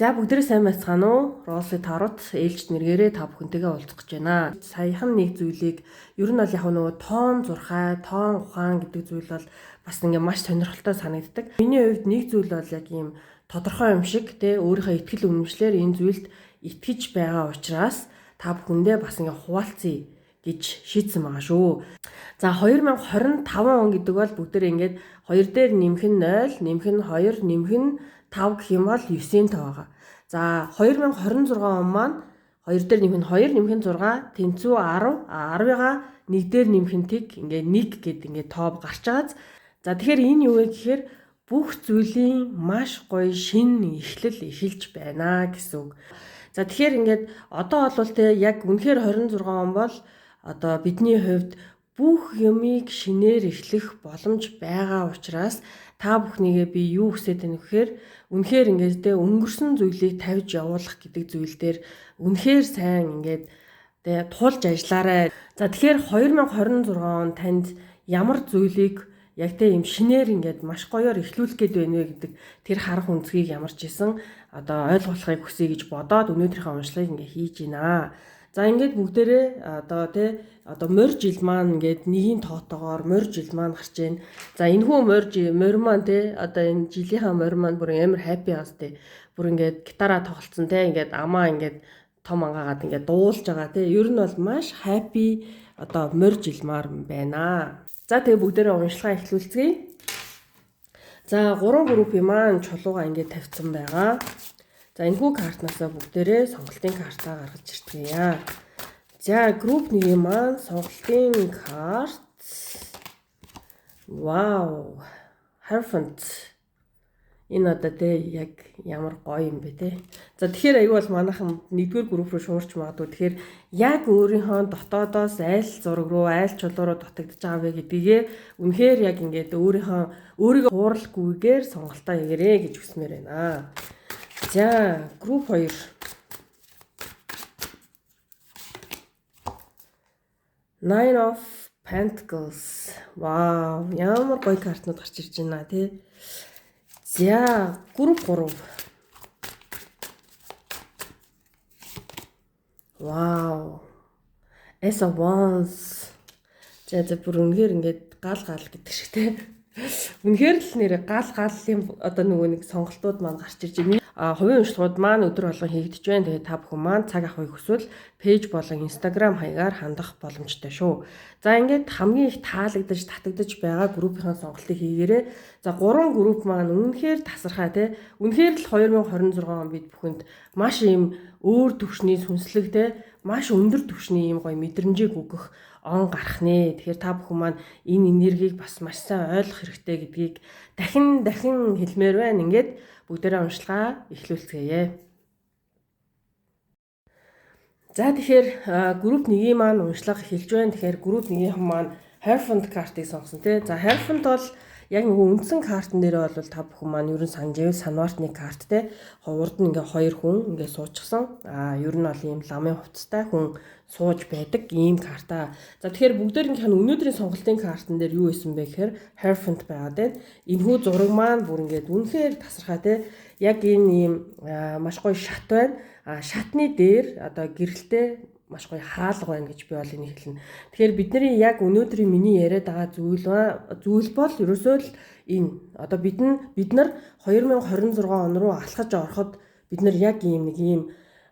За бүгдээрээ сайн байцгаана уу? Роси Тарот ээлжид мэргээрээ та бүхэнтэйгээ уулзах гэж байна. Саяхан нэг зүйлийг ер нь бол яг нөгөө тоон зурхай, тоон ухаан гэдэг зүйл бол бас ингээ маш сонирхолтой санагддаг. Миний хувьд нэг зүйл бол яг ийм тодорхой юм шиг те өөрийнхөө ихтгэл үнэмшлэр энэ зүйлд итгэж байгаа учраас та бүхэндээ бас ингээ хуваалцъя гэж шийдсэн байгаа шүү. За 2025 он гэдэг бол бүгдээрээ ингээд 2 дээр нэмэх нь 0, нэмэх нь 2, нэмэх нь 5 гэх юм бол 9-ийн тоо байгаа. За 2026 он маань 2 дээр нэмэх нь 2, нэмэх нь 6, тэнцүү 10, 10-ыгаа 1 дээр нэмэх нь тэг ингээ 1 гэд ингээ тоо гарч байгааз. За тэгэхээр энэ юу вэ гэхээр бүх зүйлийн маш гоё шинэ эхлэл эхэлж байна гэсэн үг. За тэгэхээр ингээд одоо бол те яг үнэхээр 26 он бол одоо бидний хувьд бүх юмыг шинээр эхлэх боломж байгаа учраас та бүхнийгээ би юу хүсэж байна гэхээр үнэхээр ингээд те өнгөрсөн зүйлийг тавьж явуулах гэдэг зүйл дээр үнэхээр сайн ингээд те тулж ажиллаарай. За тэгэхээр 2026 он танд ямар зүйлийг яг те юм шинээр ингээд маш гоёор эхлүүлэх гээд байна вэ гэдэг тэр харах үнцгийг ямарч исэн одоо ойлгуулахыг хүсье гэж бодоод өнөөдрийнхөө уншлагыг ингээд хийж байна. За ингээд бүгдээрээ одоо морь жил маань ингээд нэгийн тоотоогоор морь жил маань гарч ийн. За энэхүү морь маань те одоо энэ жилийнхаа морь маань бүр амар хаппи хас те. Бүр ингээд гитараа тоглолцсон те ингээд амаа ингээд том ангаагаад ингээд дуулж байгаа те. Ер нь бол маш хаппи одоо морь жилмаар байна. За тэгээ бүгдээрээ уншлагаа эхлүүлцгээе. За 3 группийн маань чулууга ингээд тавьсан байгаа. За энэхүү картнасаа бүгдээрээ сонголтын картаа гаргаж иртгэе. За групп 1-ийн маань сонголтын карт. Вау. Hierophant. Энэ одоо тэ яг ямар гоё юм бэ те. За тэгэхээр аюу бол манайхан 1-р групп руу шуурч магадгүй. Тэгэхээр яг өөрийнхөө дотоодоос айл зураг руу, айл чулуу руу дутагдж байгаа вэ гэдгийг үнэхээр яг ингээд өөрийгөө хууралгүйгээр сонголтоо хийгэрээ гэж хүсмээр байна. За групп 2. Nine of Pentacles. Вау, ямар гоё картнууд гарч ирж байна тий. За групп 3. Вау. Ace of Wands. За бүр үнэхээр ингээд гал гэдэг шиг тий. Үнэхээр л нэр гал-галын одоо нөгөө нэг сонголтууд маань гарч ирж байна. Хувийн уншлагууд маань өдөр болгон хийгдэж байна. Тэгээ та бүхэн маань цаг авахыг хүсвэл пэйж болон Instagram хаягаар хандах боломжтой шүү. За ингээд хамгийн их таалагдж, татагдж байгаа группийн сонголтыг хийгээрэй. За 3 групп маань үнэхээр тасархай те. Үнэхээр л 2026 он бид бүхэнд маш ийм өөр түвшний сүнслэг те, маш өндөр түвшний ийм гоё мэдрэмжийг өгөх он гарах нэ. Тэгэхээр та бүхэн маань энэ энергийг бас маш сайн ойлгох хэрэгтэй гэдгийг дахин хэлмээр байна. Ингээд бүгдээрээ уншлагаа эхлүүлцгээе. За тэгэхээр групп 1-ийн маань уншлага эхэлж байна. Тэгэхээр групп 1-ийн маань Hierophant картыг сонгосон тий. За Hierophant бол яг нөгөө үндсэн картн дээр бол та бүхэн маань ерөн санаж ивэл санвартны карт те. Урд нь ингээ 2 хүн ингээ суучихсан. Ер нь бол ийм ламын хувцастай хүн сууж байдаг ийм карта. За тэгэхээр бүгдээрийнх нь өнөөдрийн сонголтын картн дээр юу исэн бэ гэхээр Hierophant байгаад байна. Энэхүү зураг маань бүр ингээд үнэхээр тасархай те. Яг энэ ийм маш гоё шат байна. Шатны дээр одоо гэрэлтэй маш гоё хаалга байна гэж би бол энийг хэлнэ. Тэгэхээр бидний яг өнөөдрийн миний яриад байгаа зүйл бол ерөөсөө л энэ. Одоо бид нар 2026 он руу алхаж ороход бид нар яг ийм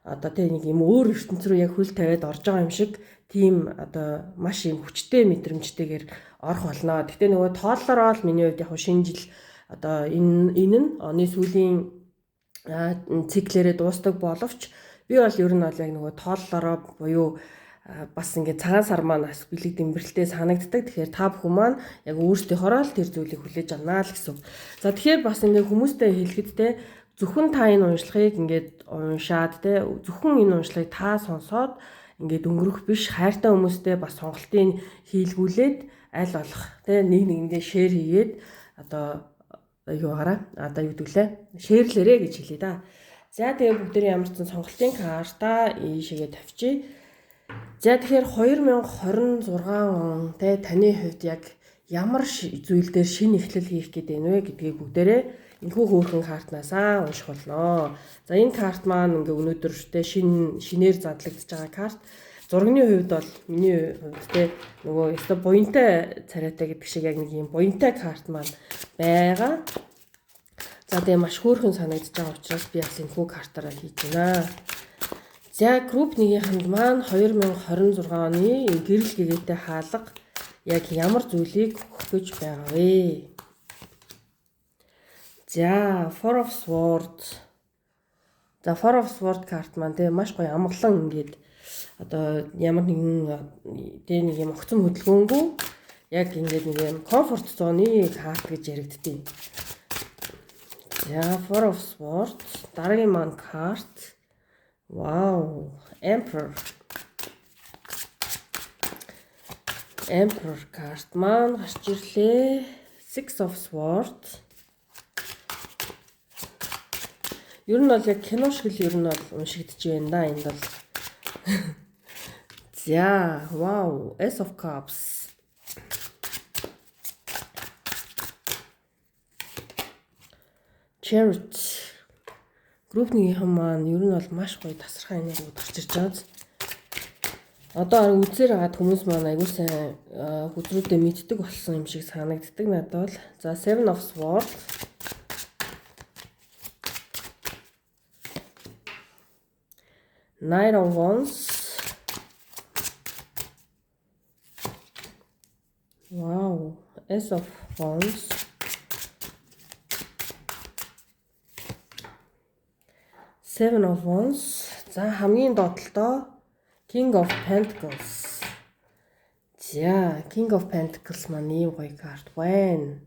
одоо нэг ийм өөр ертөнц рүү яг хөл тавиад орж байгаа юм шиг тийм одоо маш ийм хүчтэй мэдрэмжтэйгээр орох болно. Гэтэ нөгөө тооллороо л миний хувьд яг шинэ жил одоо энэ нь оны сүүлийн циклэрээ дуустдаг боловч би бол ер нь бол яг нөгөө тооллороо буюу бас ингээд цагаан сар маань бас бэлэг дэмбэрэлтэй санагддаг. Тэгэхээр та бүхэн маань яг өөрсдийнхоороо л тэр зүйлийг хүлээж авнаа л гэсэн. За тэгэхээр бас ингээд хүмүүстэй хэлэхэд те зөвхөн та энэ уншлагыг ингээд уншаад те зөвхөн энэ уншлагыг та сонсоод ингээд өнгөрөх биш, хайртай хүмүүстэй бас сонголтын хийлгүүлээд аль болох те нэгэндээ шеэр хийгээд одоо юу гараа одоо юу гэвэл шеэрлэрэ гэж хэлээ да. За тэгээ бүгдээ ямар ч сонголтын картаа ийшээгээ тавьчих. За тэгэхээр 2026 он те таны хувьд яг ямар зүйл дээр шинэ эхлэл хийх гээд байна вэ гэдгийг бүгдээрээ энэхүү хөөрхөн картнаасаа унших болно. За энэ карт маань ингээ өнөөдөр тэ шинээр задлагдж байгаа карт. Зургийн хувьд бол миний хувьд тэ нөгөө өстө буянтай царайтай гэдэг шиг яг нэг юм буянтай карт маань байгаа. За тэгээ маш хөөрхөн санагдаж байгаа учраас би бас энэхүү картаараа хийж байна. За групп 1-ийнхэнд маань 2026 оны гэрэл гэгээтэй хаалга яг ямар зүйлийг өгөх гэж байгаа вэ? За Four of Swords. За Four of Swords карт маань тэгээ маш гоё амгалан ингээд одоо ямар нэгэн тэ нэг юм огцом хөдөлгөөнгүй яг ингээд нэг юм комфорт зоны карт гэж яригдтiin. За Four of Swords дараагийн маань карт. Wow, Emperor карт маань гарч ирлээ. Six of Swords. Ер нь бол яг кино шиг л ер нь бол уншигдэж байна да энд бол. За, wow, Ace of Cups. Chariot. Групп 1-ийнхэн маань ер нь бол маш гоё тасархай энерги гарч ирж байгаа. Одоо үзээр хагаад хүмүүс маань аягүй сайн хүзрүүдээ мэддэг болсон юм шиг санагддаг надад бол. За Seven of Swords. Nine of Wands. Wow, Ace of Wands. Seven of Wands. За хамгийн доотлолтоо King of Pentacles. За King of Pentacles маань ийм гоё карт байна.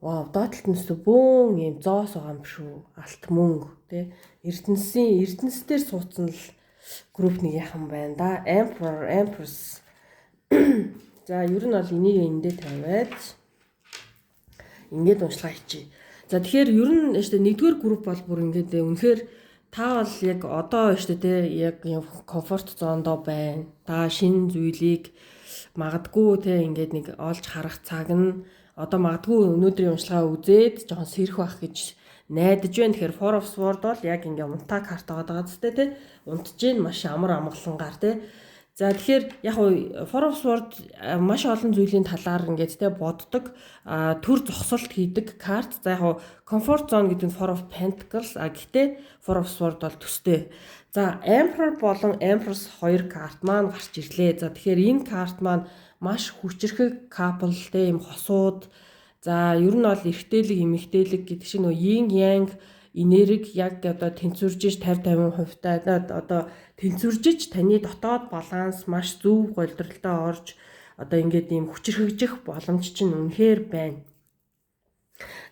Вау, доотлолт нь бөөн ийм зоос байгаа юм шүү. Алт мөнгө тий. Эрдэнэсээр суудсан л групп 1-ийнхэн байна да. Emperor, Empress. За ер нь бол энийг эндээ тавиад ингээд уншлага хийчихье. За тэгэхээр ер нь штэ нэгдүгээр групп бол бүр ингээд үнэхээр та бол яг одоо штэ те яг комфорт зоондоо байна. Та шинэ зүйлийг магадгүй те ингээд нэг олж харах цаг нь одоо магадгүй өнөөдрийн уншлагаа үзээд жоохон сэрэх байх гэж найдаж байна. Тэгэхээр Four of Swords бол яг ингээд унтаа карт байгаа зүтэй те унтж гин маш амар амгалангаар те. За тэгэхээр яг Four of Swords маш олон зүйлийн талаар ингээд те боддог, төр зогсолт хийдэг карт. За яг comfort zone гэдэг нь Four of Pentacles, гэхдээ Four of Swords бол төстэй. За Emperor болон Empress хоёр карт маань гарч ирлээ. За тэгэхээр энэ карт маань маш хүчрхэг couple те юм хосууд. За ер нь бол эрэгтэйлэг, эмэгтэйлэг гэдэг чинь нөө yin yang энерги яг одоо тэнцвэржиж 50-50% таа одоо тэнцвэржиж таны дотоод баланс маш зөв голдролтой орж одоо ингээд ийм хүчрхэгжих боломж чинь үнэхээр байна.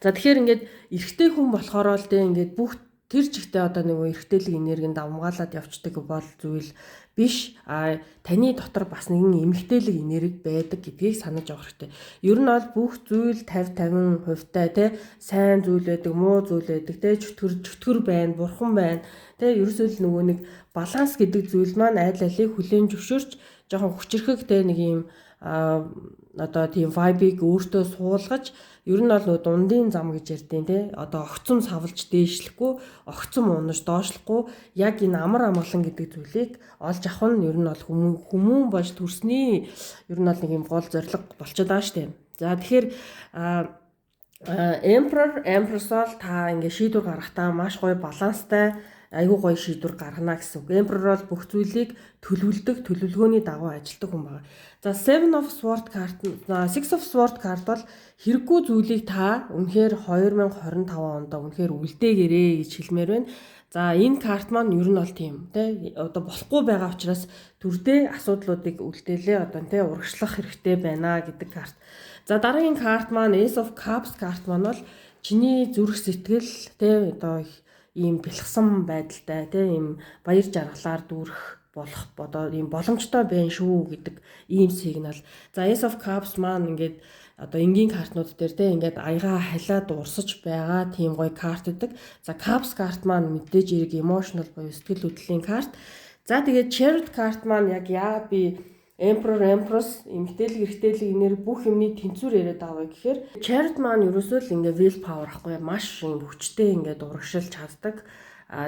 За тэгэхээр ингээд эрэгтэй хүн болохоор л дээ ингээд бүх тэр чигтээ одоо нэг эрэгтэйлэг энергийн давмгаалаад явцдаг бол зүйл биш. Таны дотор бас нэгэн эмэгтэйлэг энерги байдаг гэдгийг санаж авах хэрэгтэй. Ер нь бол бүх зүйл 50-50% таа тий сайн зүйл байдаг, муу зүйл байдаг тий чөтгөр байна, бурхан байна. Тий ерөөсөө л нөгөө нэг баланс гэдэг зүйл маань айл алийг хүлээн зөвшөөрч жоохон хүчрхэг тий нэг юм одоо тийм вайбыг өөртөө суулгаж ер нь бол нөө дундын зам гэж ярьдیں۔ Тэ одоо огцом савлж дээшлэхгүй, огцом унаж доошлохгүй яг энэ амар амгалан гэдэг зүйлийг олж авах нь ер нь бол хүмүүн болж төрсний ер нь бол нэг юм гол зорилго болчиход байгаа штеп. За тэгэхээр Emperor, Empress бол та ингээ шийдвэр гаргахтаа маш гоё баланстай айгүй гоё шийдвэр гаргана гэсэн үг. Emperor бол бүх зүйлийг төлөвлөдөг, төлөвлөгөөний дагуу ажилладаг хүн байна. За Seven of Swords карт, Six of Swords карт бол хэрэггүй зүйлийг та үнэхээр 2025 онд үнэхээр үлдээгээрэй гэж хэлмээр байна. За энэ карт маань ер нь бол тийм тий одоо болохгүй байгаа учраас төрдөө асуудлуудыг үлдээлээ одоо тий урагшлах хэрэгтэй байна гэдэг карт. За дараагийн карт маань Ace of Cups карт маань бол чиний зүрх сэтгэл тий одоо ийм бэлгсэн байдалтай тий ийм баяр жаргалаар дүүрэх болох одоо ийм боломжтой байна шүү гэдэг ийм сигнал. За Ace of Cups маань ингээд одоо энгийн картнууд дээр те ингээд аяга халиад урсаж байгаа тийм гоё карт гэдэг. За Cups карт маань мэдээж эрг emotional буюу сэтгэл хөдлөлийн карт. За тэгээд Chariot карт маань яг яагаад би Emperor, Empress, эмгтээлэг, эрэгтэйлэг энээр бүх юмны тэнцвэр яриад байгаа гэхээр Chariot маань ерөөсөө л ингээ will power ахгүй маш юм хүчтэй ингээд урагшилж чаддаг.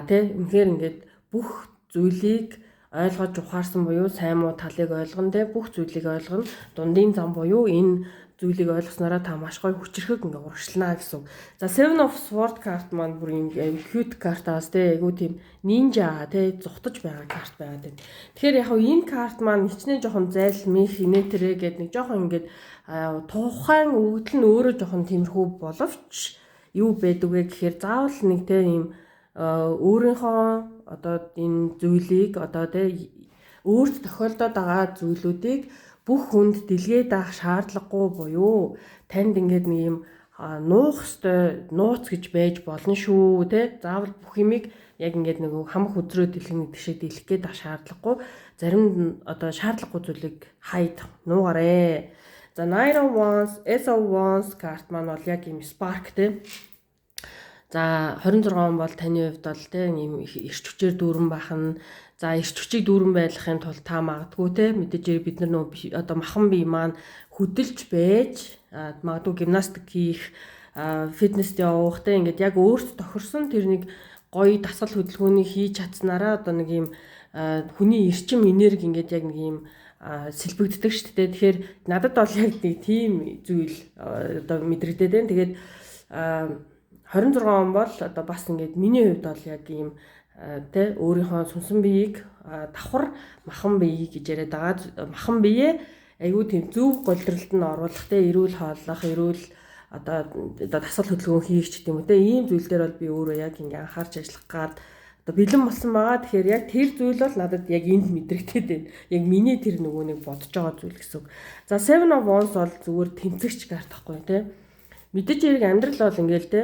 Тэ үнэхээр ингээд бүх зүйлийг ойлгож ухаарсан буюу сайн муу талыг ойлгоно тэ бүх зүйлийг ойлгоно. Дундын зам буюу энэ зүйлийг ойлгоснараа та маш гоё хүчрэхэг ингээ урагшлана гэсэн. За Seven of Swords карт маань бүр юм cute картаас тэ айгуу тийм нинжа тэ зүхтаж байгаа карт байгаад байна. Тэгэхээр яг энэ карт маань хичнээн жоохон зайл мих инээтрээ гэдэг нэг жоохон ингээд тухайн өгдөл нь өөрөө жоохон тиймэрхүү боловч юу байдаг вэ гэхээр заавал нэг тэ юм өөрийнхөө одоо энэ зүйлийг одоо тэ өөрт тохиолдоод байгаа зүйлүүдийг бүх хүнд дэлгээд авах шаардлагагүй буюу танд ингээд нэг юм нуух ёстой нууц гэж байж болно шүү тэ заавал бүх юмыг яг ингээд нэг хамх өдрөө дэлгэнэ гэдэг шиг дэлэх гээд авах шаардлагагүй зарим одоо шаардлагагүй зүйлийг хайд нуугаарэ. За Nine of Wands, Ace of Wands карт маань бол яг юм spark тэ. За 26 он бол таны хувьд бол тэ ийм эрч хүчээр дүүрэн байх нь за эрч хүчийг дүүрэн байлгахын тулд та магадгүй те мэдээж бид нар нөө одоо махан бие маань хөдөлж байж магадгүй гимнастик хийх фитнест явах те ингээд яг өөрт тохирсон тэр нэг гоё дасгал хөдөлгөөнийг хийж чадсанараа одоо нэг юм хүний эрчим энерги ингээд яг нэг юм сэлбэгддэг шүү дээ. Тэгэхээр надад бол яг нэг тийм зүйл одоо мэдрэгдээд байна. Тэгээд 26 он бол одоо бас ингээд миний хувьд бол яг ийм тэ өөрийнхөө сүнсэн биеийг давхар махан бие гэж яриад байгаа. Махан бие айгүй тийм зөв голдролд нь оруулах тэ эрүүл хооллох, эрүүл одоо дасгал хөдөлгөөн хийх ч гэдэм үү тэ ийм зүйл дээр бол би өөрөө яг ингээ анхаарч ажиллах гад одоо бэлэн болсон байгаа. Тэгэхээр яг тэр зүйл бол надад яг энд мэдрэгдээд байна. Яг миний тэр нөгөө нэг бодож байгаа зүйл гэсэн үг. За Seven of Wands бол зүгээр тэмцэгч карт ахгүй тэ. Мэдээж яг амьдрал бол ингээл тэ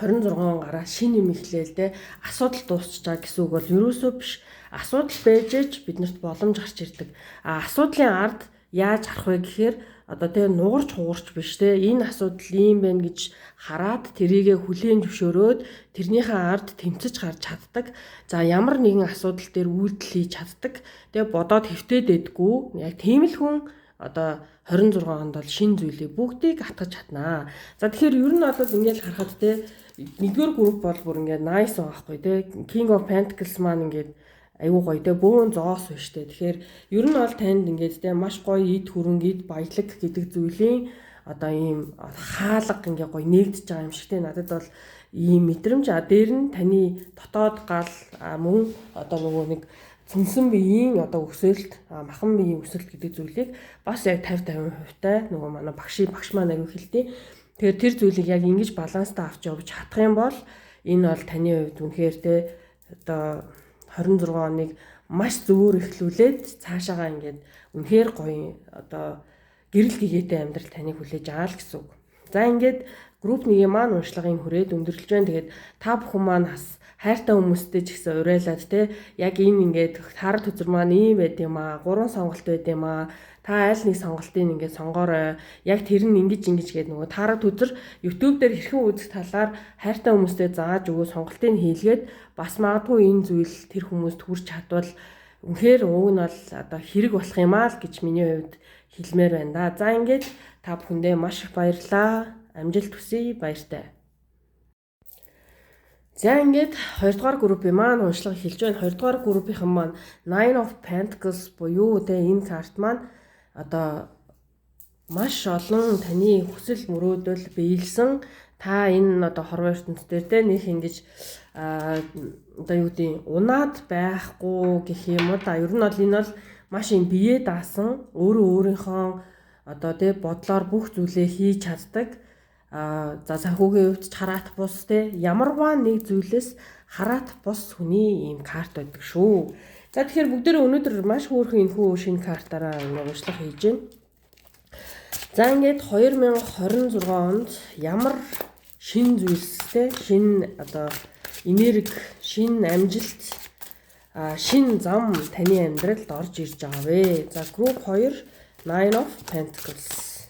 26 гараа шинэ юм ихлээл те асуудал дуусчаа гэсэн үг бол ерөөсөө биш. Асуудал байжээч биднэрт боломж гарч ирдэг. Асуудлын ард яаж харах вэ гэхээр одоо те нугарч хугарч биш те энэ асуудал ийм байна гэж хараад тэрийгэ хүлээн зөвшөөрөөд тэрнийхээ ард тэмцэж гарч чаддаг. За ямар нэгэн асуудал дээр үйлдэл хийж чаддаг. Тэгээ бодоод хэвтээд байдгүй. Яг тийм л хүн одоо 26 онд бол шинэ зүйлийг бүгдийг хатгаж чаднаа. За тэгэхээр ер нь бол ингээл харахад те нэгдүгээр групп бол бүр ингээд nice байхгүй те King of Pentacles маань ингээд аюу гоё те бөөн зоос биш те. Тэгэхээр ер нь бол танд ингээд те маш гоё ид хөрөнгөд баялаг гэдэг зүйлийн одоо ийм хаалга ингээд гоё нэгдэж байгаа юм шиг те. Надад бол ийм мэдрэмж дээр нь таны дотоод гал мөн одоо нөгөө нэг цэнсэн биеийн одоо өсөлт махан биеийн өсөлт гэдэг зүйлийг бас яг 50-50% тай нөгөө манай багш маань аюу хэлдэг. Тэгэхээр тэр зүйлийг яг ингэж баланстай авч явж чадах юм бол энэ бол таны хувьд үнэхээр те одоо 26 оныг маш зөвөр эхлүүлээд цаашаагаа ингээд үнэхээр гоё одоо гэрэл гэгээтэй амьдрал таныг хүлээж аваа л гэсэн үг. За ингээд групп 1-ийн маань уншлагын хүрээд өндөрлөж байна. Тэгээд та бүхэн маань бас хайртай хүмүүстэй ч гэсэн урайлаад те яг энэ ингээд таар төзөр маань ийм байд юм аа 3 сонголт байд юм аа та аль нэг сонголтыг ингээд сонгоорой яг тэр нь ингэж гээд нөгөө таараа төзөр YouTube дээр хэрхэн үзэх талаар хайртай хүмүүстэй зааж өгөө сонголтыг хийлгээд бас магадгүй энэ зүйл тэр хүмүүст хүрч чадвал үнэхээр уг нь бол одоо хэрэг болох юм аа л гэж миний хувьд хэлмээр байна да. За ингээд та бүхэндээ маш их баярлалаа. Амжилт хүсье. Баяртай. За ингээд 2 дугаар группийн маань уншлага хэлж байна. 2 дугаар группийнхан маань Nine of Pentacles буюу тэ энэ карт маань одоо маш олон таны хүсэл мөрөөдөл биелсэн та энэ одоо хорвоо ертөнц дээр тэ нэг ингэж одоо юу гэдэг унаад байхгүй гэх юм уу да. Ер нь бол энэ бол маш юм бие даасан өөрийнхөө одоо тэ бодлоор бүх зүйлээ хийж чаддаг. За санхүүгийн хувьд хараат бус те ямарваа нэг зүйлээс хараат бус хүний ийм карт байдаг шүү. За тэгэхээр бүгдээрээ өнөөдөр маш хөөрхөн энэхүү шинэ картаараа уншлах хийж байна. За ингээд 2026 онд ямар шинэ зүйлс те шинэ одоо энерги, шинэ амжилт, шинэ зам таны амьдралд орж ирж байгаа вэ? За групп 2 Nine of Pentacles.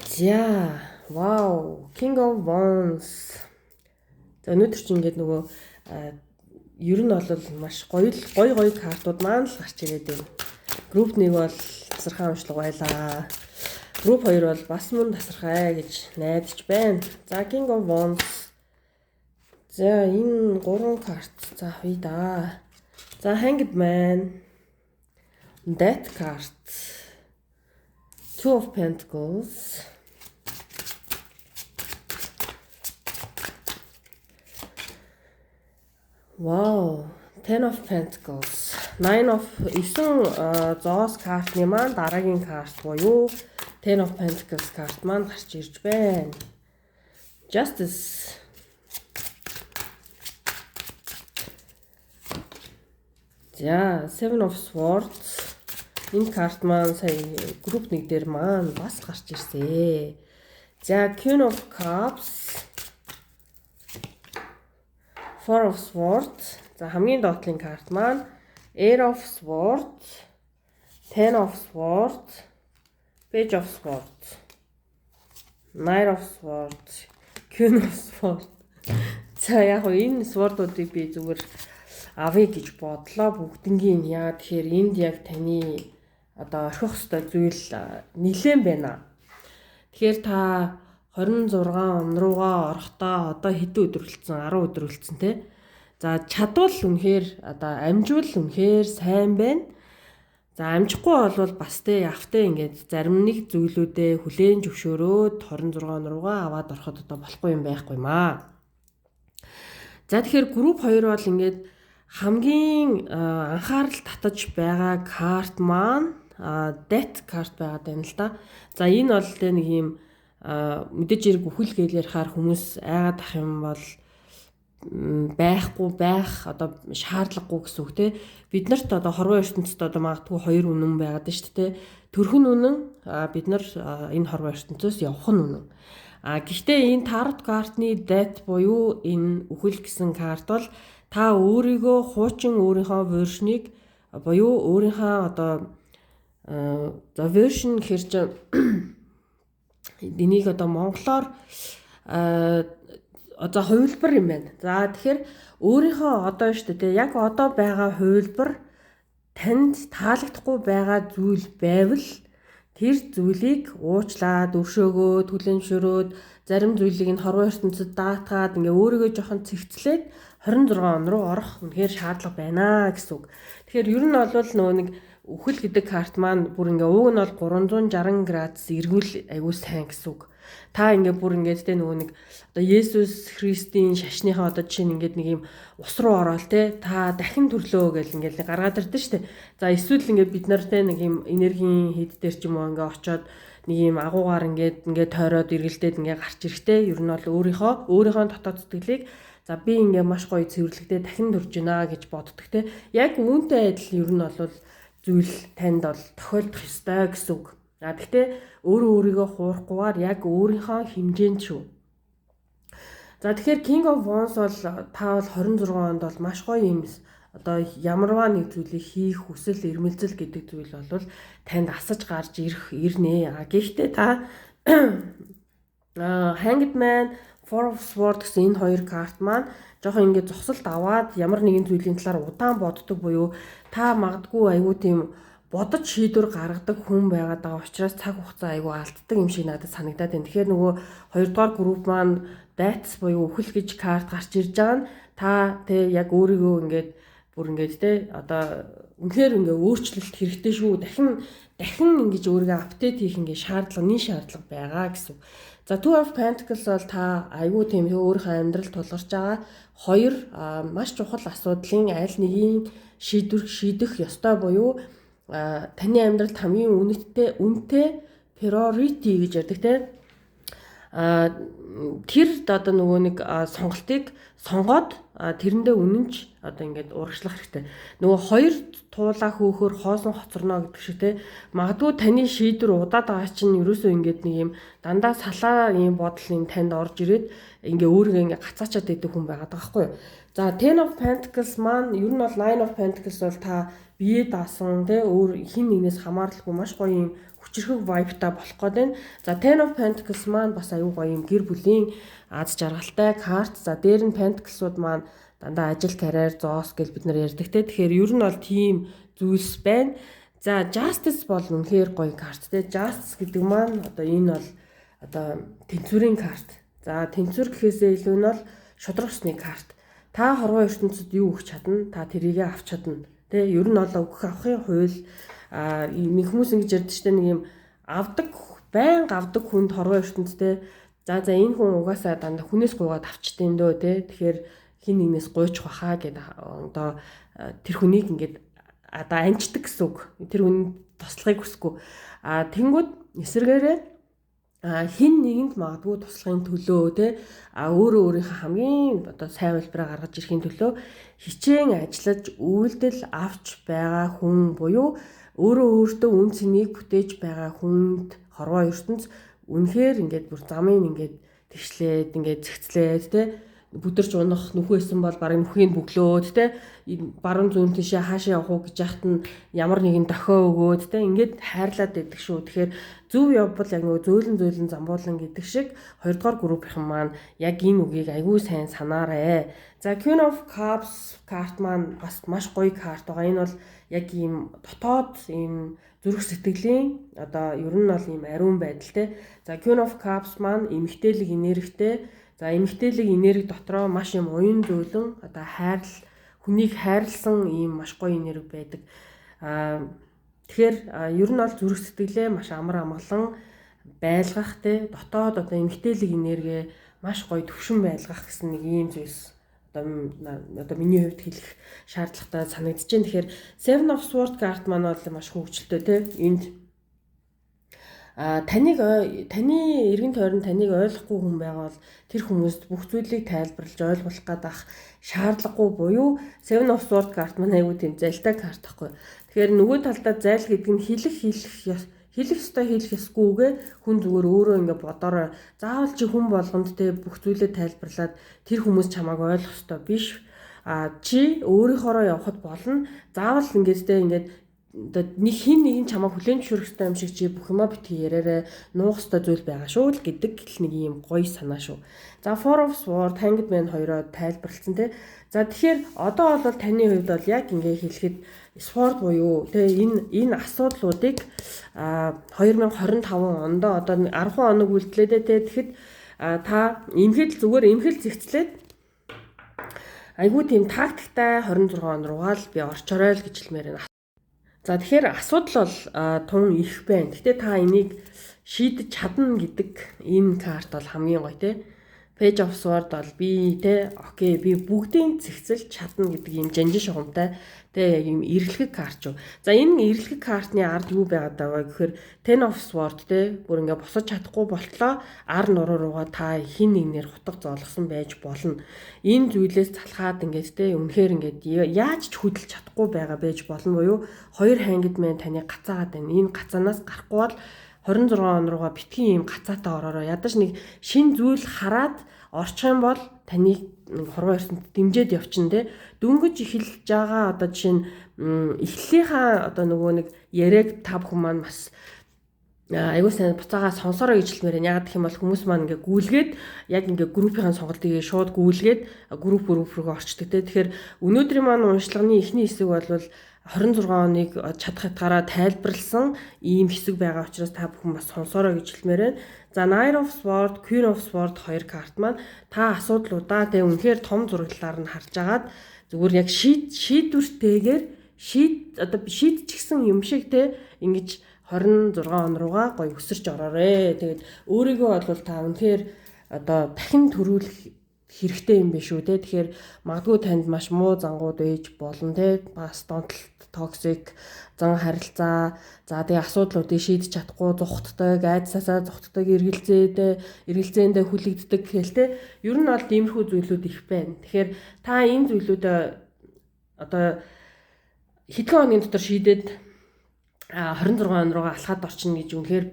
За, вау, King of Wands. За өнөөдөр чи ингээд нөгөө ер нь бол маш гоё картууд маань л гарч ирээд байна. Групп 1 бол тасархай уншлага байлаа. Групп 2 бол бас мөн тасархай гэж найдаж байна. За King of Wands. За энэ 3 карт заах уу да. За Hanged Man. Death card. Two of Pentacles. Wow, Ten of Pentacles. Nine of 9 зоос картны маань дараагийн карт буюу Ten of Pentacles карт маань гарч ирж байна. Justice. За, Seven of Swords. Энэ карт маань сая групп 1 дээр маань бас гарч ирсэн. За, Queen of Cups. Four of Swords. За, хамгийн доотлын карт маань Eight of Swords, Ten of Swords, Page of Swords, Knight of Swords, Queen of Swords. За, яг энэ sword-уудыг би зүгээр авъя гэж бодлоо бүгднгийн. Яа тэгэхээр энд яг таны одоо орхих ёстой зүйл нэлээд байна. Тэгэхээр та 26 он руугаа орохдоо одоо хэдэн өдөр үлдсэн? 10 өдөр үлдсэн тий. За чадвал үнэхээр одоо амжуул үнэхээр сайн байна. За амжихгүй бол бас тий явтаа ингээд зарим нэг зүйлүүдээ хүлээн зөвшөөрөөд 26 он руугаа аваад ороход одоо болохгүй юм байхгүй маа. За тэгэхээр групп 2 бол ингээд хамгийн анхаарал татаж байгаа карт маань death карт байгаад байна л да. За энэ бол тэ нэг юм мэдээж хэрэг үхэл гээл ярихаар хүмүүс айгаад ах юм бол байхгүй байх одоо шаардлагагүй гэсэн үг те. Бид нарт одоо хорвоо ертөнцид одоо магадгүй 2 үнэн байгаад байна шүү дээ. Төрхөн үнэн бид нар энэ хорвоо ертөнцөөс явах нь үнэн. Гэхдээ энэ тарот картны death буюу энэ үхэл гэсэн карт бол та өөрийгөө хуучин өөрийнхөө вершнийг буюу өөрийнхөө одоо за version гэхэр чинь энийг одоо монголоор одоо хувилбар юм байна. За тэгэхээр өөрийнхөө одоо шүү дээ яг одоо байгаа хувилбар танд таалагдахгүй байгаа зүйл байвал тэр зүйлийг уучлаад өршөөгөөд түлэншөрөөд зарим зүйлийг нь хорвоо ертөнцид даатгаад ингээ өөрийгөө жоохон цэгцлээд 26 он руу орох үнэхээр шаардлага байна гэсэн үг. Тэгэхээр ер нь бол нөгөө нэг үхэл гэдэг карт маань бүр ингээ ууг нь бол 360 градус эргүүл аягүй сайн гэсэн үг. Та ингээ бүр ингээд те нөгөө нэг одоо Есүс Христийн шашныхаа одоо жишээ нь ингээд нэг юм ус руу ороод те та дахин төрлөө гэл ингээд гаргаад ирдэ штэ. За эсвэл ингээд бид нар те нэг юм энергийн хэд дээр ч юм уу ингээ очоод нэг юм агуугаар ингээд тойроод эргэлдээд ингээ гарч ирэхтэй. Ер нь бол өөрийнхөө дотоод сэтгэлийг за би ингээ маш гоё цэвэрлэгдээ дахин төрж гинэ гэж боддог те. Яг үүнтэй адил ер нь бол зүйл танд бол тохиолдох ёстой гэсэн үг. Гэхдээ өөрийгөө хуурахгүйгээр яг өөрийнхөө хэмжээнд шүү. За тэгэхээр King of Wands бол та бол 26 онд бол маш гоё юм одоо ямарваа нэг зүйлийг хийх хүсэл эрмэлзэл гэдэг зүйл бол танд асаж гарч ирнэ. Гэхдээ та Hanged Man, Four of Swords гэсэн энэ хоёр карт маань жоохон ингээд зогсолт аваад ямар нэгэн зүйлийн талаар удаан боддог буюу та магадгүй айгүй тийм бодож шийдвэр гаргадаг хүн байгаад байгаа учраас цаг хугацаа айгүй алддаг юм шиг надад санагдаад байна. Тэгэхээр нөгөө 2 дугаар групп маань Death буюу үхэл гэж карт гарч ирж байгаа нь та тэг яг өөрийгөө ингээд бүр ингээд те одоо үнэхээр ингээ өөрчлөлт хэрэгтэй шүү. Дахин ингэж өөрийгөө апдейт хийх ингээ шаардлага байгаа гэсэн. За Two of Pentacles бол та айгүй тийм өөрийнхөө амьдрал тулгарч байгаа 2 маш чухал асуудлын аль нэгийг шийдэх ёстой буюу таны амьдралд хамгийн үнэтэй priority гэж ярьдаг те. Тэр одоо нөгөө нэг сонголтыг сонгоод тэрэндээ үнэнч одоо ингээд урагшлах хэрэгтэй. Нөгөө 2 туулаа хөөхөр хоосон хоцорно гэдэг шиг те. Магадгүй таны шийдвэр удаад байгаа чинь ерөөсөө ингээд нэг юм дандаа салаа юм бодол танд орж ирээд ингээ өөрийгөө ингээ гацаачаад идэх хүн байгаад байгаа байхгүй юу. За Ten of Pentacles маань ер нь бол Nine of Pentacles бол та бие даасан те өөр хин нэгнээс хамааралгүй маш гоё юм хүчрхэг vibe та болох гээд байна. За Ten of Pentacles маань бас аюу гоё юм гэр бүл зүйлийн аз жаргалтай карт. За дээр нь Pentacles-ууд маань дандаа ажил, карьер, зоос гэж бид нар ярьдаг те. Тэгэхээр ер нь бол тийм зүйлс байна. За Justice бол үнэхээр гоё карт те. Justice гэдэг маань одоо энэ бол одоо тэнцвэрийн карт. За тэнцвэр гэхээсээ илүү нь бол шудраг усны карт. Та хорвоо ертөнцид юу өгч чадна? Та тэрийгээ авч чадна. Тэ ер нь бол өгөх авахын хууль нэг хүмүүс ингэж ярьдаг чинь нэг юм байнга авдаг хүнд хорвоо ертөнцтэй за энэ хүн угаасаа дандаа хүнээс гуйгаад авчтیں۔ Дөө тэ тэгэхээр хин нэгнээс гуйчих баха гэдэг одоо тэр хүнийг ингээд одоо анждаг гэсэн үг. Тэр хүнд туслахыг хүсэхгүй. Тэнгүүд эсэргээрээ хин нэгэнд магадгүй туслахын төлөө тэ өөрөө өөрийнхөө хамгийн одоо сайн хэлбэрээ гаргаж ирэхин төлөө хичээн ажиллаж үйлдэл авч байгаа хүн буюу өөртөө үн цэнийг бүтээж байгаа хүнд хорвоо ертөнц үнэхээр ингээд бүр замын ингээд тэгшлээд ингээд зэгцлээд тэ бүдэрч унах нүхээсэн бол баг нүхийг бөглөөд тэ баруун зүүн тийшээ хаашаа явах уу гэж яхад нь ямар нэгэн дохио өгөөд тэ ингээд хайрлаад байдаг шүү. Тэгэхээр зөв явбал яг нөгөө зөөлөн замбуулан гэдэг шиг 2 дугаар группийн маань яг энэ үгийг айгүй сайн санаарай. За Queen of Cups карт маань бас маш гоё карт байгаа. Энэ бол яг ийм дотоод ийм зүрх сэтгэлийн одоо ер нь бол ийм ариун байдал те. За Queen of Cups маань эмгтээлэг энергитэй. За эмгтээлэг энерги дотроо маш юм уян зөөлөн одоо хүнийг хайрлсан ийм маш гоё энерги байдаг. Тэгэхээр ер нь бол зүрх сэтгэлээ маш амар амгалан байлгах те дотоод одоо эмгтээлэг энерги маш гоё төвшин байлгах гэсэн нэг ийм зүйлс одоо миний хувьд хэлэх шаардлагатай санагдаж байна. Тэгэхээр Seven of Swords карт маань бол маш хөвгчлөлтэй те энд таны эргэн тойрон таныг ойлгохгүй хүн байвал тэр хүмүүст бүх зүйлийг тайлбарлаж ойлгуулах гэдэг шаардлагагүй буюу Seven of Swords карт маань айгүй тийм зайлтай карт байхгүй. Тэгэхээр нөгөө талдаа зайл гэдэг нь хэлэх ёсгүйгээ хүн зүгээр өөрөө ингээ бодорой. Заавал чи хүн болгонд те бүх зүйлээ тайлбарлаад тэр хүмүүс чамааг ойлгох ёстой биш. Чи өөрийнхоороо явахд болно. Заавал ингээд нэг хин нэгэн чамаа хүлээн зөвшөөрөх ёстой юм шиг чи бүх юмаа битгий яриараа нуух ёстой зүйл байгаа шүү л гэдэг нэг юм гоё санаа шүү. За Four of Swords Hanged Man хоёроо тайлбарлсан те. За тэгэхээр одоо бол таны хувьд бол яг ингээ хэлэхэд спорт буюу те энэ асуудлуудыг 2025 онд одоо 10 хоног үлдлээдээ те тэгэхэд та зүгээр эмхэл зэгцлээд айгүй тийм тактиктай 26 он руугаа л би орчорой л гэж хэлмээр байна. За тэгэхээр асуудал бол тун их байна. Гэтэ та энийг шийдэж чадна гэдэг энэ карт бол хамгийн гоё те. Page of Swords бол би те окей би бүгдийг зэгцэлж чадна гэдэг юм жанжин шугамтай те юм эргэлхэг карт шүү. За энэ эргэлхэг картны ард юу байгаад байгаа гэхээр Ten of Swords те бүр ингээ босож чадахгүй болтлоо ар нуруу руугаа та хин нэгнэр хутга зоолгосон байж болно. Энэ зүйлээс залхаад ингээд те үнэхээр ингээд яаж ч хөдөлж чадахгүй байгаа байж болно буюу хоёр Hanged Man таны гацаагаад байна. Энэ гацаанаас гарахгүй бол 26 он руугаа битгий юм гацаатай ороороо ядаж нэг шин зүйл хараад орчих юм бол таныг хорвоо ертөнд дэмжиж явчихна те. Дөнгөж эхэлж байгаа одоо жишээ нь эхлэлийнхаа одоо нөгөө нэг яриаг та бүхэн маань бас айгуу сайн буцаагаа сонсороо гэж хэлмээр байна. Ягаад гэх юм бол хүмүүс маань ингээ гүйлгээд яг ингээ группийн сонголтыг шууд гүйлгээд групп рүү орчдөг те. Тэгэхээр өнөөдрийн маань уншлагын эхний хэсэг бол 26 оныг чадах хятгаараа тайлбарлсан ийм хэсэг байгаа учраас та бүхэн бас сонсороо гэж хэлмээр байна. За Nine of Swords, Queen of Swords хоёр карт маань та асуудлуудаа тэг үнэхээр том зураглалаар нь харж агаад зүгээр яг шийдвэртэйгээр шийдчихсэн юм шиг те ингэж 26 он руугаа гоё өсөрч ороорой. Тэгээд өөрийгөө бол та үнэхээр одоо дахин төрүүлэх хэрэгтэй юм биш үү те. Тэгэхээр магадгүй танд маш муу зангууд ээж болно те. Бас донтолт токсик зан харилцаа за тэгээ асуудлуудыг шийдэж чадахгүй зүхтдаг айдсаасаа зүхтдаг эргэлзээндээ хүлэгддэг гэхэл те. Ер нь бол иймэрхүү зүйлүүд их байна. Тэгэхээр та энэ зүйлүүдээ одоо хэдхэн хоногийн дотор шийдээд 26 он руугаа алхаад орчихно гэж үнэхээр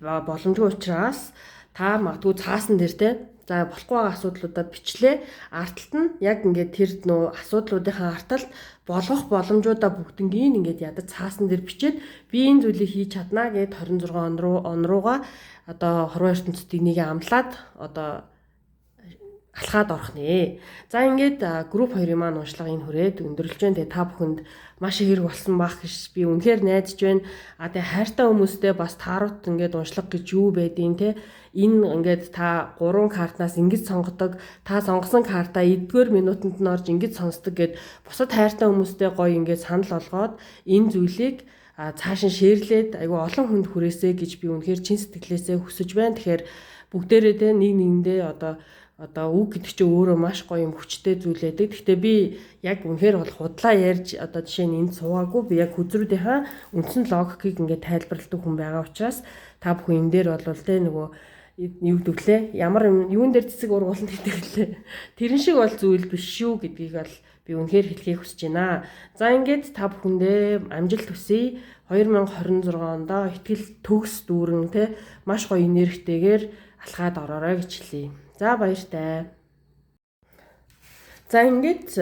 боломжгүй учраас та магадгүй цаасан дээр те за болохгүй байгаа асуудлуудаа бичлээ. Арталт нь яг ингээд тэр нөө асуудлуудынхаа арталт болгох боломжуудаа бүгднийг ингээд ядаж цаасан дээр бичээд би энэ зүйлийг хийж чаднаа гэд 26 он руугаа одоо хорвоо ертөнцийн нэг амлаад одоо алхаад орох нэ. За ингээд групп 2-ын маань уншлага энэ хүрээд өндөрлж байна. Тэгээ та бүхэнд маш их хэрэг болсон байх гэж би үнэхээр найдаж байна. Тэгээ хайртай хүмүүстэй бас таарууд ингээд уншлага гэж юу байдیں те. Энэ ингээд та 3 картнаас ингэж сонгодог. Та сонгосон картаа эдгээр минутанд нь орж ингэж сонсдог гэд бусад хайртай хүмүүстэй гоё ингээд санал олгоод энэ зүйлийг цааш нь шеэрлээд айгүй олон хүнд хүрээсэй гэж би үнэхээр чин сэтгэлээсээ хүсэж байна. Тэгэхээр бүгдээрээ те нэг нэгэндээ одоо үг гэдэг чинь өөрөө маш гоё юм хүчтэй зүйл байдаг. Гэхдээ би яг үнэхээр бол худлаа ярьж жишээ нь энд суугаагүй. Би яг хүзрүүдийнхаа үндсэн логикийг ингээд тайлбарладаг хүн байгаа учраас та бүхэн энэ дээр бол те нөгөө юу гэвлээ ямар юун дээр цэцэг ургуулна гэдэг лээ. Тэрэн шиг бол зүйл биш шүү гэдгийг бол би үнэхээр хэлхийг хүсэж байна. За ингээд та бүхэндээ амжилт хүсье. 2026 онд ихтгэл төгс дүүрэн те маш гоё энергитэйгээр алхаад ороорой гэж хэлье. За баяртай. За ингээд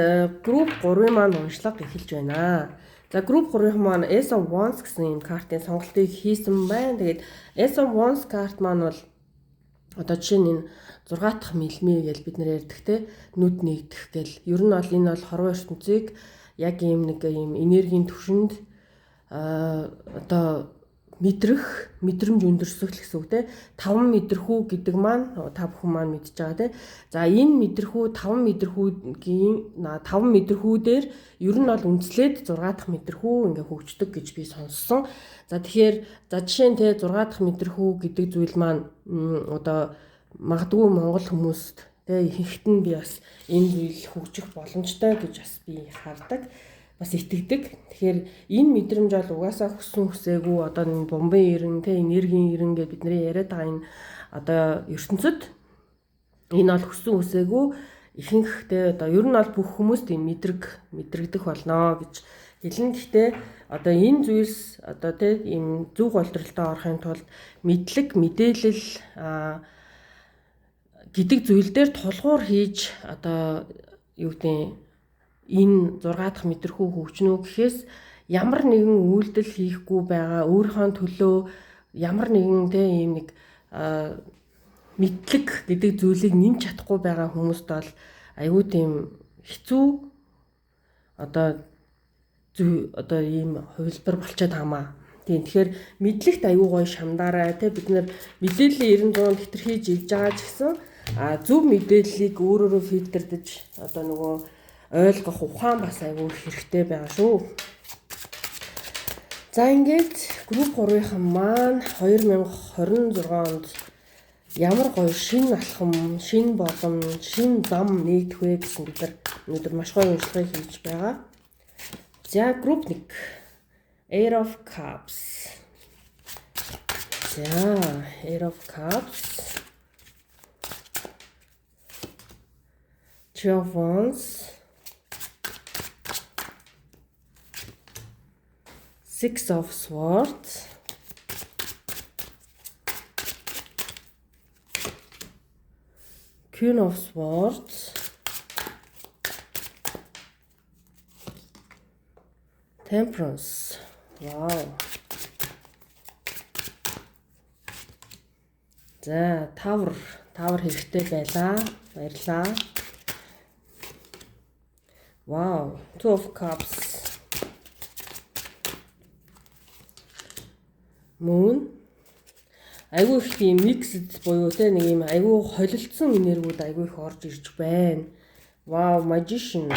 групп 3-ын маань уншлага эхэлж байна. За групп 3-ын маань Ace of Wands гэсэн юм картын сонголтыг хийсэн байна. Тэгээд Ace of Wands карт маань бол жишээ нь энэ 6 дахь мэлмээ гэж бид нэр ярьдаг те нүд нэгдэх гэл. Ер нь бол энэ бол хорвоо ертөнцийг яг ийм нэг ийм энергийн түвшинд мэдрэмж өндөрсөх л гэсэн үг те 5 мэдрэхүү гэдэг маань та бүхэн маань мэдж байгаа те. За энэ мэдрэхүү 5 мэдрэхүүдээр ер нь бол үндэслээд 6 дахь мэдрэхүү ингээ хөгждөг гэж би сонссон. За тэгэхээр жишээ нь те 6 дахь мэдрэхүү гэдэг зүйл маань магадгүй монгол хүмүүст те ихэнхэд нь би бас энэ зүйл хөгжих боломжтой гэж бас би хардаг. Бас итгэдэг. Тэгэхээр энэ мэдрэмж бол угаасаа хүссэн хүсээгүй энэ бомбын ирэн те энергийн ирэн гэж бидний яриад байгаа энэ ертөнцид энэ бол хүссэн хүсээгүй ихэнх те ер нь бол бүх хүмүүст ийм мэдрэгдэх болно гэж хэлнэ. Гэхдээ энэ зүйлс те ийм зүг голдролтой орохын тулд мэдлэг мэдээлэл гэдэг зүйл дээр тулгуур хийж юу гэдэг энэ 6 дахь мэдрэхүү хөгжнөө гэхээс ямар нэгэн үйлдэл хийхгүй байгаа өөрийнхөө төлөө ямар нэгэн те ийм нэг мэдлэг гэдэг зүйлийг нэмж чадахгүй байгаа хүмүүст бол аюу тийм хэцүү ийм хувилбар болчиход хамаа. Тийм тэгэхээр мэдлэгт аюу гоё шамдаарай те бид нар мэдээллийн 900 хэтэрхийж ивж байгаа ч гэсэн зөв мэдээллийг өөрөөрөө фильтрдэж нөгөө ойлгох ухаан бас аюу хэрэгтэй байгаа шүү. За ингээд групп 3-ын маань 2026 онд ямар гоё шинэ алхам, шинэ боломж, шинэ зам нэгдэх вэ гэсэн бид нар өнөөдөр маш гоё уншлагыг хийж байгаа. За групп 1 Eight of Cups. За Eight of Cups. Two of Wands. Six of Swords, Queen of Swords, Temperance. Wow. За Tower хэрэгтэй байлаа. Баярлаа. Wow, Two of Cups. Moon. Айгүй их тийм миксд буюу те нэг юм айгүй холилдсон энергиуд айгүй их орж ирж байна. Wow, Magician.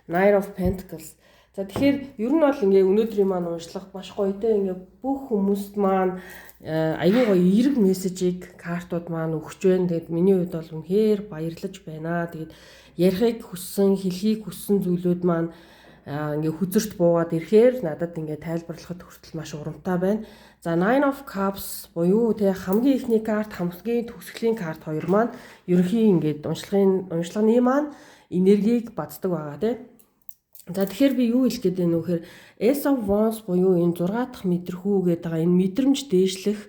Knight of Pentacles. За тэгэхээр ер нь бол ингээ өнөөдрийн маань уншлах маш гоё те ингээ бүх хүмүүст маань айгүй гоё эерэг мессежийг картууд маань өгч байна. Тэгээд миний хувьд бол үнэхээр баярлаж байна. Тэгээд ярихыг хүссэн, хэлхийг хүссэн зүйлүүд маань ингээ хүзэрт буугаад ирэхээр надад ингээ тайлбарлахад хүртэл маш урамтай байна. За Nine of Cups буюу те хамгийн ихний карт, хамгийн төгсгөлийн карт хоёр маань ерөнхий ингээд уншлагын маань энергийг баддаг байгаа те. За тэгэхээр би юу хэлэх гээд байна вэ гэхээр Ace of Wands буюу энэ 6 дахь мэдрэхүү гэдэг байгаа энэ мэдрэмж дээшлэх.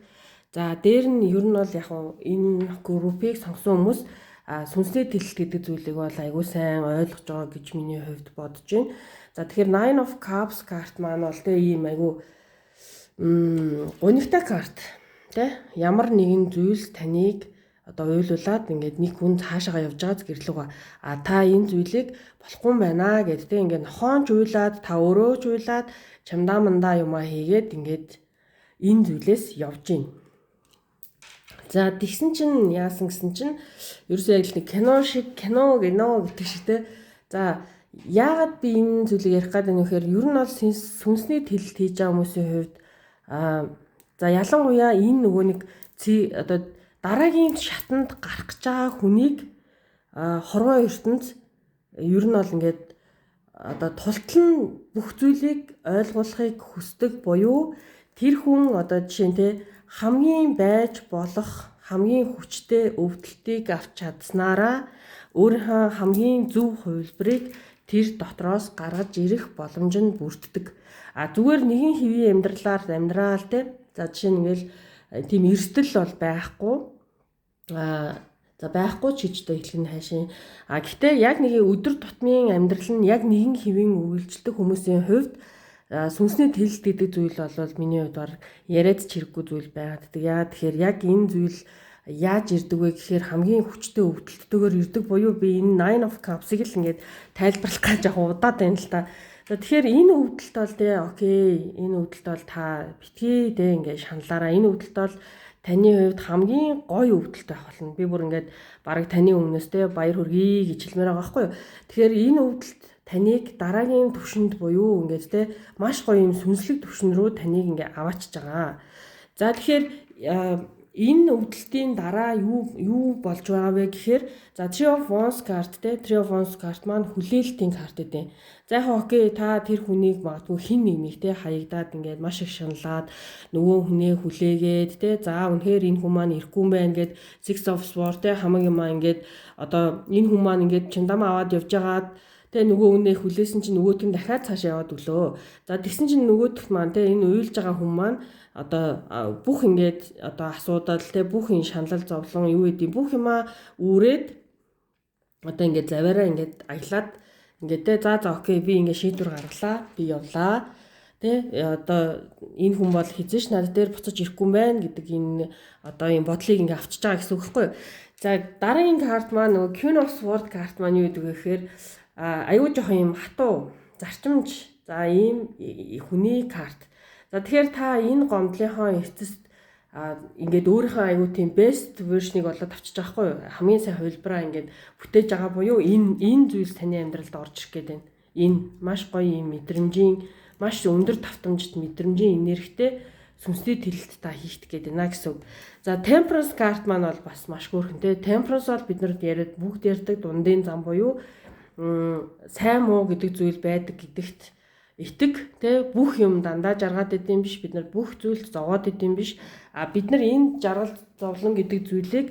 За дээр нь ер нь бол яг энэ группийг сонгосон хүмүүс сүнсний тэлэлт гэдэг зүйлийг бол аягүй сайн ойлгож байгаа гэж миний хувьд бодож байна. За тэгэхээр Nine of Cups карт маань бол тэ ийм аягүй гонигтай карт тэ ямар нэгэн зүйлс таныг одоо уйлуулад ингээд нэг хүн цаашаага явж байгаа гэрлүүгээ та энэ зүйлийг болохгүй юм байна гэд тэ ингээд нохоонч уйлаад та өөрөө ч уйлаад чамдаа мандаа юмаа хийгээд ингээд энэ зүйлээс явж гин. За тэгсэн чинь яасан гэсэн чинь ерөөсөө яг л нэг кино гэдэг шиг те. За яагаад би энэ зүйлийг ярих гэдэг нь вэхээр ер нь бол сүнсний тэлэлт хийж байгаа хүмүүсийн хувьд за ялангуяа энэ нөгөө нэг одоо дараагийн шатанд гарах гэж байгаа хүнийг хорвоо ертөнд ер нь бол ингээд одоо тултал нь бүх зүйлийг ойлгуулахыг хүсдэг буюу тэр хүн одоо жишээ нь те хамгийн байж болох хамгийн хүчтэй өвдөлтийг авч чадсанараа өөрийнхөө хамгийн зөв хувилбарыг тэр дотроос гаргаж ирэх боломж нь бүрддэг. Зүгээр нэгэн хэвийн амьдрал те. За жишээ нь ингээл тийм эрсдэл бол байхгүй. За байхгүй ч гэж одоо хэлэх нь хайшин. Гэхдээ яг нэг өдөр тутмын амьдрал нь яг нэгэн хэвийн үргэлжилдэг хүмүүсийн хувьд сүнсний тэлэлт гэдэг зүйл бол миний хувьд бар яриад ч хэрэггүй зүйл байгаад. Тэгэхээр яг энэ зүйл яаж ирдэг вэ гэхээр хамгийн хүчтэй өвдөлттэйгээр ирдэг буюу би энэ Nine of Cups-ыг л ингээд тайлбарлах гэж яг удаад байна л та. Тэгэхээр энэ өвдөлт бол тэ окей, энэ өвдөлт бол та битгий тэ ингээд шаналаараа энэ өвдөлт бол таны хувьд хамгийн гоё өвдөлт байх болно. Би бүр ингээд бараг таны өмнөөс тэ баяр хүргэе гэж хэлмээр байгаа байхгүй юу. Тэгэхээр энэ өвдөлт таныг дараагийн түвшинд буюу ингээд те маш гоё юм сүнслэг түвшин рүү таныг ингээд аваачиж байгаа. За тэгэхээр энэ өвдөлтийн дараа юу болж байгаа вэ гэхээр за Three of Wands карт те Three of Wands карт маань хүлээлтийн карт гэдэг. За яг окей та тэр хүнийг магадгүй хин нэг те хаягдаад ингээд маш их шаналаад нөгөө хүнээ хүлээгээд те за үнэхээр энэ хүн маань ирэхгүй юм байна гэд Six of Swords те хамаг юм ингээд одоо энэ хүн маань ингээд чамдам аваад явж байгаад тэгээ нөгөө үнэ хүлээсэн чинь нөгөөт нь дахиад цаашаа яваад өглөө. За тэгсэн чинь нөгөөдөх маань тэгээ энэ уйлж байгаа хүн маань одоо бүх ингээд одоо асуудал тэгээ бүх энэ шаналл зовлон юу гэдэг бүх юмаа үүрээд одоо ингээд заваараа ингээд аялаад ингээд тэгээ за окей би ингээд шийдвэр гаргалаа. Би явлаа. Тэ одоо энэ хүн бол хизээш надад дээр буцаж ирэхгүй юм байна гэдэг энэ одоо энэ бодлыг ингээд авчиж байгаа гэсэн үг байхгүй юу? За дараагийн карт маань нөгөө Queen of Swords карт маань юу гэдэг вэ гэхээр аюу жоохон юм хатуу зарчимж за ийм хүний карт. За тэгэхээр та энэ гомдлынхоо эцэст ингээд өөрийнхөө аюу тийм best version-ыг болоод авчиж байгаа хгүй юу? Хамгийн сайн хувилбараа ингээд бүтээж байгаа буюу энэ зүйлс таны амьдралд орж ирэх гээд байна. Энэ маш гоё юм мэдрэмжийн маш өндөр давтамжт мэдрэмжийн энергитэй сүнсний тэлэлт та хийх гээд байна гэсэн үг. За Temperance карт маань бол бас маш хөөрхөн те. Temperance бол биднэрт яриад бүгд ярьдаг дундын зам буюу сайн муу гэдэг зүйл байдаг гэдэгт итэг те бүх юм дандаа жаргаад идэм биш бид нар бүх зүйлд зовоод идэм биш бид нар энэ жаргал зовлон гэдэг зүйлийг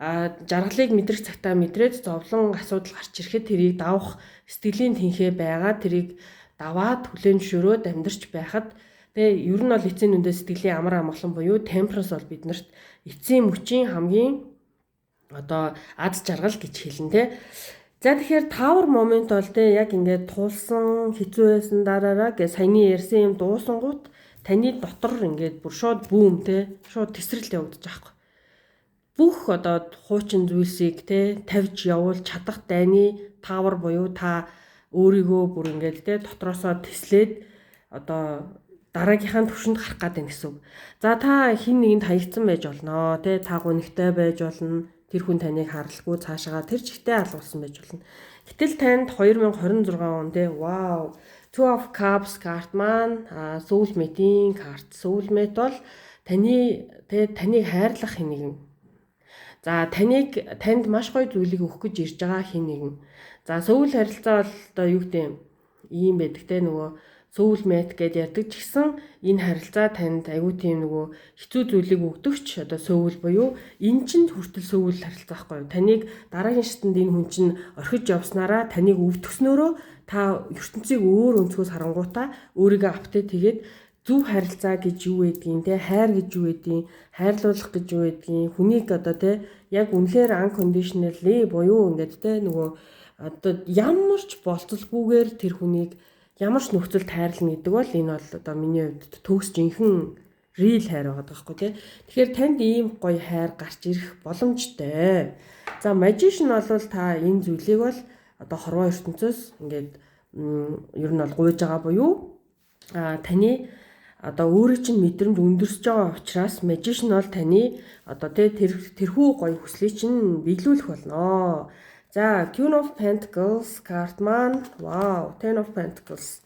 жаргалыг мэдрэх цагтаа мэдрээд зовлон асуудал гарч ирэхэд тэрийг давах сэтгэлийн тэнхээ байгаа тэрийг даваад хүлээн зөвшөөрөөд амьдарч байхад те ер нь бол эцсийн үндэ сэтгэлийн амар амгалан буюу temperance бол биднэрт эцсийн мөчийн хамгийн одоо аз жаргал гэж хэлнэ те. За тэгэхээр Tower moment бол те яг ингээд тулсан хэцүү байсан дараараа гэ саяны ярьсан юм дуусангууд таны дотор ингээд бүр шууд бүүм те шууд тесрэлт явагдаж байгаа юм. Бүх одоо хуучин зүйлсийг те тавьж явуул чадах дайны Tower буюу та өөрийгөө бүр ингээд те дотроосоо теслээд одоо дараагийнхаа түвшинд гарах гэдэг юм гэсэн үг. За та хин нэгэнд хаягдсан байж болно те та гонигтай байж болно. Тэр хүн таныг харалгүй цаашаа тэр чигтээ алгуулсан байж болно. Гэтэл танд 2026 он те вау Two of Cups карт маань soulmate-ийн карт. Soulmate бол таныг хайрлах хэн нэгэн. За танд маш гоё зүйлийг өгөх гэж ирж байгаа хэн нэгэн. За soul харилцаа бол одоо юу гэдэг юм байдаг те нөгөө soulmate гэдээ ярьдаг ч гэсэн энэ харилцаа танд аюу тийм нөгөө хэцүү зүйлийг өгдөгч одоо soul буюу эн чинь хүртэл soul харилцаа байхгүй юу? Таныг дараагийн шатанд энэ хүн чинь орхиж явснараа таныг өвдгснөөрөө та ертөнцийг өөр өнцгөөс харангуйтаа өөрийгөө апдейт тэгээд зөв харилцаа гэж юу байдгийг те хайр гэж юу байдгийг хайрлуулах гэж юу байдгийг хүнийг одоо те яг үнэхээр unconditionally буюу ингээд те нөгөө одоо ямар ч болцолгүйгээр тэр хүнийг ямар ч нөхцөлд хайрлна гэдэг бол энэ бол одоо миний хувьд төгс жинхэнэ real хайр байгаа байхгүй тий. Тэгэхээр танд ийм гоё хайр гарч ирэх боломжтой. За magician бол та энэ зүйлийг бол одоо хорвоо ертөнцөөс ингээд ер нь бол гуйж байгаа буюу таны одоо өөрийн чинь мэдрэмж өндөрсөж байгаа учраас magician бол таны одоо тэрхүү гоё хүслийг чинь биелүүлэх болно. За Queen of Pentacles карт маань wow, Ten of Pentacles.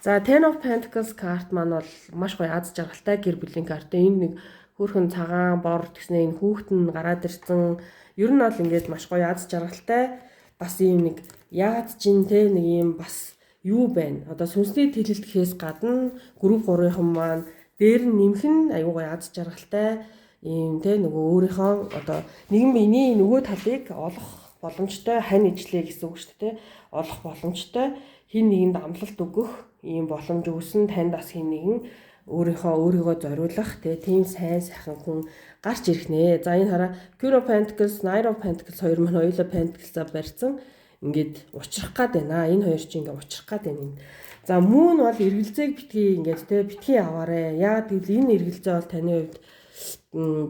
За Ten of Pentacles карт маань бол маш гоё аз жаргалтай гэр бүлийн карт. Энэ нэг хөөрхөн цагаан бор гэснээр энэ хүүхэд нь гараад ирсэн. Ер нь бол ингээд маш гоё аз жаргалтай бас ийм нэг яад чин те нэг ийм бас юу байна. Одоо сүнсний тэлэлт гэхээс гадна групп 3-ын маань дээр нь нэмэх нь аюу гоё аз жаргалтай ийм те нөгөө өөрийнхөө одоо нэгэн биений нөгөө талыг олох боломжтой хань ижлээ гэсэн үг шүү дээ. Олох боломжтой хин нэгэнд амлалт өгөх ийм боломж өгсөн танд бас хин нэгэн өөрийгөө зориулах тийм сайн сайхан хүн гарч ирэх нэ. За энэ хараа Queen of Pentacles, Knight of Pentacles хоёр маань хоёулаа Pentacles-а барьсан. Ингээд учрах гад байна. Энэ хоёр чинь ингээд учрах гад байна. За Moon бол эргэлзээг битгий ингээд битгий аваарэ. Яагаад гэвэл энэ эргэлзээ бол таны хувьд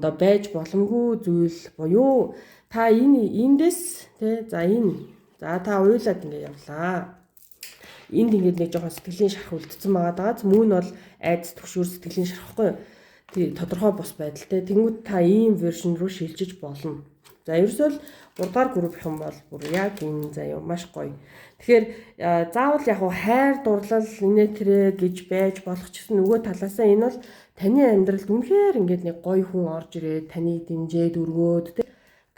одоо байж боломгүй зүйл буюу та эндээс за та уйлаад ингээд явлаа. Энд ингээд нэг жоохон сэтгэлийн шарх үлдсэн байгаа даа. Moon бол айдас төвшөр сэтгэлийн шархгүй. Тодорхой бус байдалтай. Тэнгүүд та ийм вершн рүү шилжиж болно. За ерөөсөө 3 дахь группийнхан бол бүр яг энэ заяа маш гоё. Тэгэхээр заавал яг хайр дурлал инээ тэрэ гэж байж болох ч гэсэн нөгөө талаасаа энэ бол таны амьдралд үнэхээр ингээд нэг гоё хүн орж ирээд таныг дэмжээд өргөөд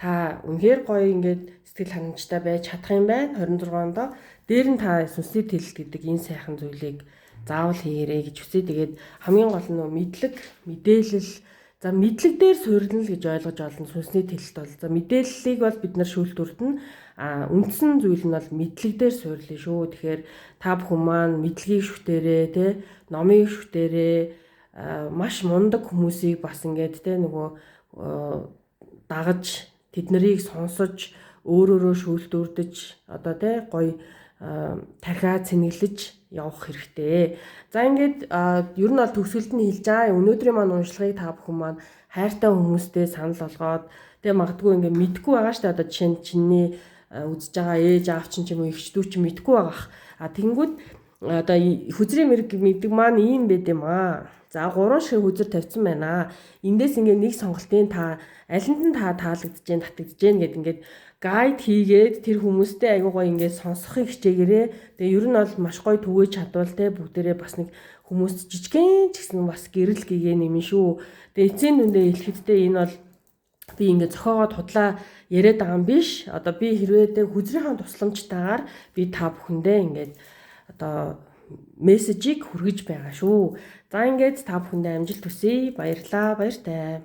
та үнэхээр гоё ингээд сэтгэл хангамжтай байж чадах юм байна. 26 онд дээр нь та сүнсний тэлэлт гэдэг энэ сайхан зүйлийг заавал хийгээрэй гэж үсэ. Тэгээд хамгийн гол нь мэдлэг, мэдээлэл, за мэдлэг дээр суурилна л гэж ойлгож олно сүнсний тэлэлт бол. За мэдээллийг бол бид нар шүүлтүрдэн үндсэн зүйл нь бол мэдлэг дээр суурилна шүү. Тэгэхээр та бүхэн маань мэдлэгийг шүтээрээ, номыг шүтээрээ, маш мундаг хүмүүсийг бас ингээд нөгөө дагаж тэд нарыг сонсож өөрөөрөө шүүлтүрдэж одоо гоё тархиа цэнэглэж явах хэрэгтэй. За ингээд ер нь бол төгсгөлд нь хэлж байгаа. Өнөөдрийн маань уншлагыг та бүхэн маань хайртай хүмүүстэй санал болгоод магадгүй ингээд мэдгүй байгаа шүү дээ. Одоо жишээ нь чиний үзэж байгаа ээж аав чинь ч юм уу эгч дүү чинь мэдгүй байгаах. Тэгэнгүүт одоо хүзрийн мэрэг мэддэг маань ийм байд юм аа. За 3 шиг хүзэр тавьсан байна. Эндээс ингээд нэг сонголтын та алинд нь та таалагдж जैन татагдж जैन гэд ингээд гайд хийгээд тэр хүмүүстэй аягүй гоё ингээд сонсохыг хичээгээрээ. Тэгээ ер нь бол маш гоё түгээж чадвал бүгдээрээ бас нэг хүмүүст жижигхэн ч гэсэн бас гэрэл гэгээ нэмэн шүү. Тэгээ эцсийн дүндээ хэлэхдээ энэ бол би ингээд зохиогоод худлаа яриад байгаа юм биш. Одоо би хэрвээ хүзрийнхаа тусламжтайгаар би та бүхэндээ ингээд одоо мессежийг хүргэж байгаа шүү. За ингээд та бүхэндээ амжилт хүсье. Баярлалаа. Баяртай.